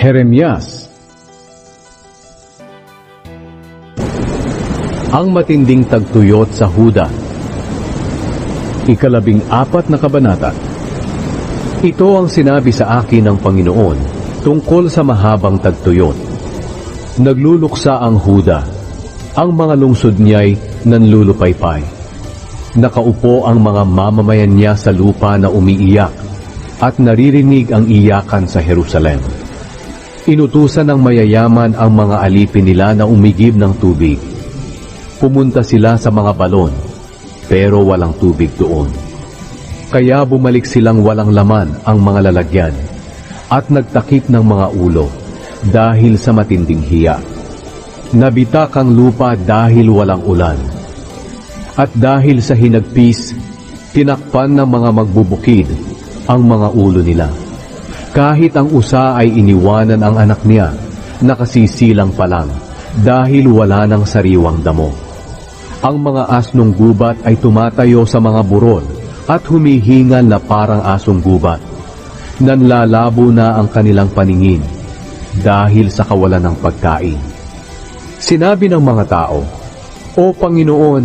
Jeremias. Ang matinding tagtuyot sa Huda. Ika-14 na kabanata. Ito ang sinabi sa akin ng Panginoon tungkol sa mahabang tagtuyot. Nagluluksa ang Huda, ang mga lungsod niya'y nanlulupaypay. Nakaupo ang mga mamamayan niya sa lupa na umiiyak at naririnig ang iyakan sa Jerusalem. Inutusan ng mayayaman ang mga alipin nila na umigib ng tubig. Pumunta sila sa mga balon, pero walang tubig doon. Kaya bumalik silang walang laman ang mga lalagyan at nagtakip ng mga ulo dahil sa matinding hiya. Nabitak ang lupa dahil walang ulan. At dahil sa hinagpis, tinakpan ng mga magbubukid ang mga ulo nila. Kahit ang usa ay iniwanan ang anak niya, nakasisilang pa lang dahil wala ng sariwang damo. Ang mga asnong gubat ay tumatayo sa mga burol at humihingal na parang asong gubat. Nanlalabo na ang kanilang paningin dahil sa kawalan ng pagkain. Sinabi ng mga tao, "O Panginoon,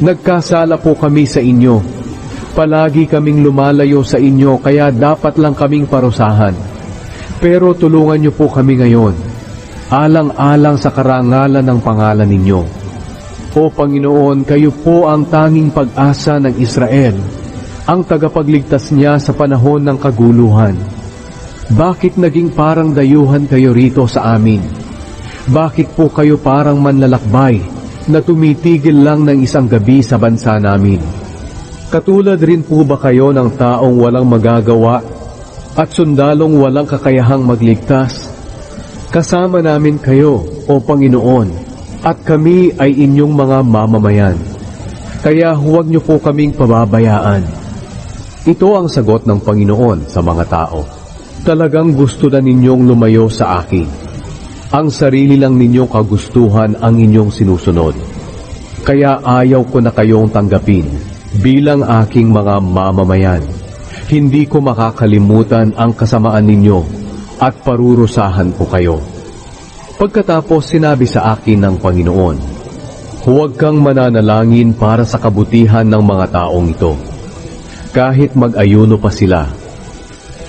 nagkasala po kami sa inyo. Palagi kaming lumalayo sa inyo kaya dapat lang kaming parusahan. Pero tulungan niyo po kami ngayon, alang-alang sa karangalan ng pangalan ninyo. O Panginoon, kayo po ang tanging pag-asa ng Israel, ang tagapagligtas niya sa panahon ng kaguluhan. Bakit naging parang dayuhan kayo rito sa amin? Bakit po kayo parang manlalakbay na tumitigil lang ng isang gabi sa bansa namin? Katulad rin po ba kayo ng taong walang magagawa at sundalong walang kakayahang magligtas? Kasama namin kayo, O Panginoon, at kami ay inyong mga mamamayan. Kaya huwag niyo po kaming pababayaan." Ito ang sagot ng Panginoon sa mga tao. "Talagang gusto na ninyong lumayo sa akin. Ang sarili lang ninyong kagustuhan ang inyong sinusunod. Kaya ayaw ko na kayong tanggapin bilang aking mga mamamayan. Hindi ko makakalimutan ang kasamaan ninyo at parurusahan ko kayo." Pagkatapos sinabi sa akin ng Panginoon, "Huwag kang mananalangin para sa kabutihan ng mga taong ito. Kahit mag-ayuno pa sila,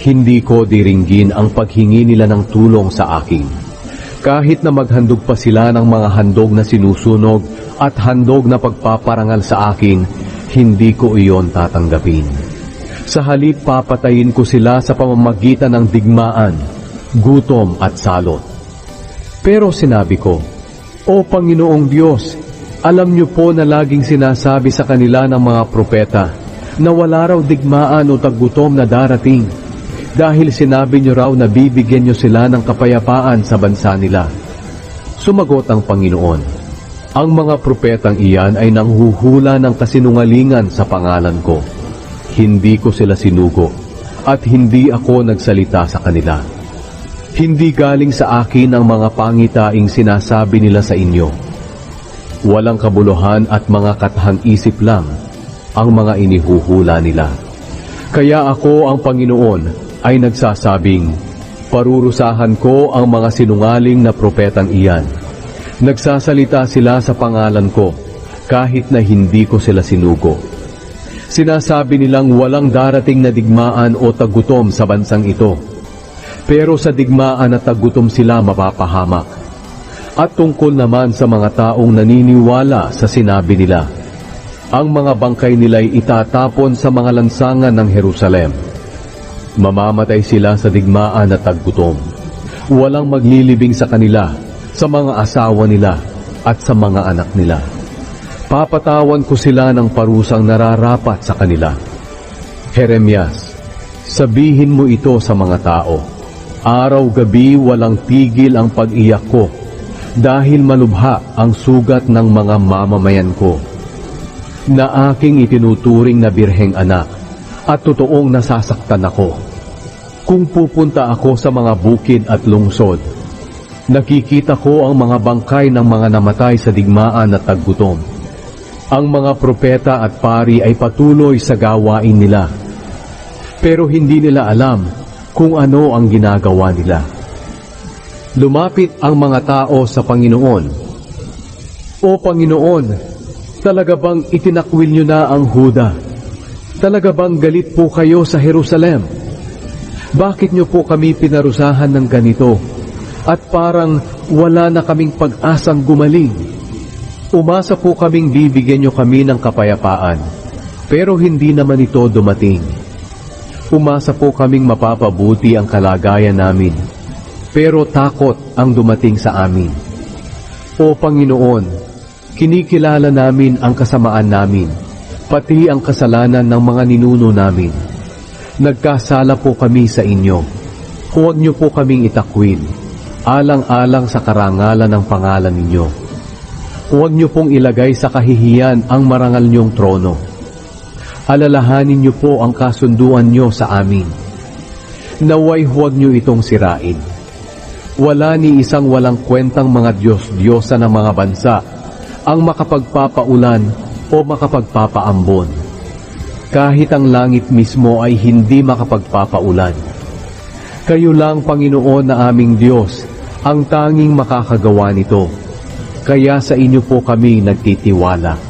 hindi ko diringgin ang paghingi nila ng tulong sa akin. Kahit na maghandog pa sila ng mga handog na sinusunog at handog na pagpaparangal sa akin, hindi ko iyon tatanggapin. Sa halip papatayin ko sila sa pamamagitan ng digmaan, gutom at salot." Pero sinabi ko, "O Panginoong Diyos, alam niyo po na laging sinasabi sa kanila ng mga propeta na wala raw digmaan o taggutom na darating, dahil sinabi niyo raw na bibigyan niyo sila ng kapayapaan sa bansa nila." Sumagot ang Panginoon, "Ang mga propetang iyan ay nanghuhula ng kasinungalingan sa pangalan ko. Hindi ko sila sinugo at hindi ako nagsalita sa kanila. Hindi galing sa akin ang mga pangitaing sinasabi nila sa inyo. Walang kabuluhan at mga katahang isip lang ang mga inihuhula nila. Kaya ako ang Panginoon ay nagsasabing, parurusahan ko ang mga sinungaling na propetang iyan. Nagsasalita sila sa pangalan ko kahit na hindi ko sila sinugo. Sinasabi nilang walang darating na digmaan o tagutom sa bansang ito. Pero sa digmaan at tagutom sila mapapahamak. At tungkol naman sa mga taong naniniwala sa sinabi nila, ang mga bangkay nila'y itatapon sa mga lansangan ng Jerusalem. Mamamatay sila sa digmaan at tagutom. Walang maglilibing sa kanila, sa mga asawa nila at sa mga anak nila. Papatawan ko sila ng parusang nararapat sa kanila. Jeremias, sabihin mo ito sa mga tao. Araw-gabi walang tigil ang pag-iyak ko dahil malubha ang sugat ng mga mamamayan ko na aking itinuturing na birheng anak at totoong nasasaktan ako. Kung pupunta ako sa mga bukid at lungsod, nakikita ko ang mga bangkay ng mga namatay sa digmaan at taggutom. Ang mga propeta at pari ay patuloy sa gawain nila, pero hindi nila alam kung ano ang ginagawa nila. Lumapit ang mga tao sa Panginoon. O Panginoon, talaga bang itinakwil niyo na ang Huda? Talaga bang galit po kayo sa Jerusalem? Bakit niyo po kami pinarusahan ng ganito? At parang wala na kaming pag-asang gumaling. Umasa po kaming bibigyan niyo kami ng kapayapaan, pero hindi naman ito dumating. Umasa po kaming mapapabuti ang kalagayan namin, pero takot ang dumating sa amin. O Panginoon, kinikilala namin ang kasamaan namin, pati ang kasalanan ng mga ninuno namin. Nagkasala po kami sa inyo. Huwag niyo po kaming itakwil, alang-alang sa karangalan ng pangalan ninyo. Huwag niyo pong ilagay sa kahihiyan ang marangal niyong trono. Alalahanin niyo po ang kasunduan niyo sa amin. Naway huwag niyo itong sirain. Wala ni isang walang kwentang mga Diyos-Diyosa ng mga bansa ang makapagpapaulan o makapagpapaambon. Kahit ang langit mismo ay hindi makapagpapaulan. Kayo lang, Panginoon na aming Diyos, ang tanging makakagawa nito. Kaya sa inyo po kami nagtitiwala.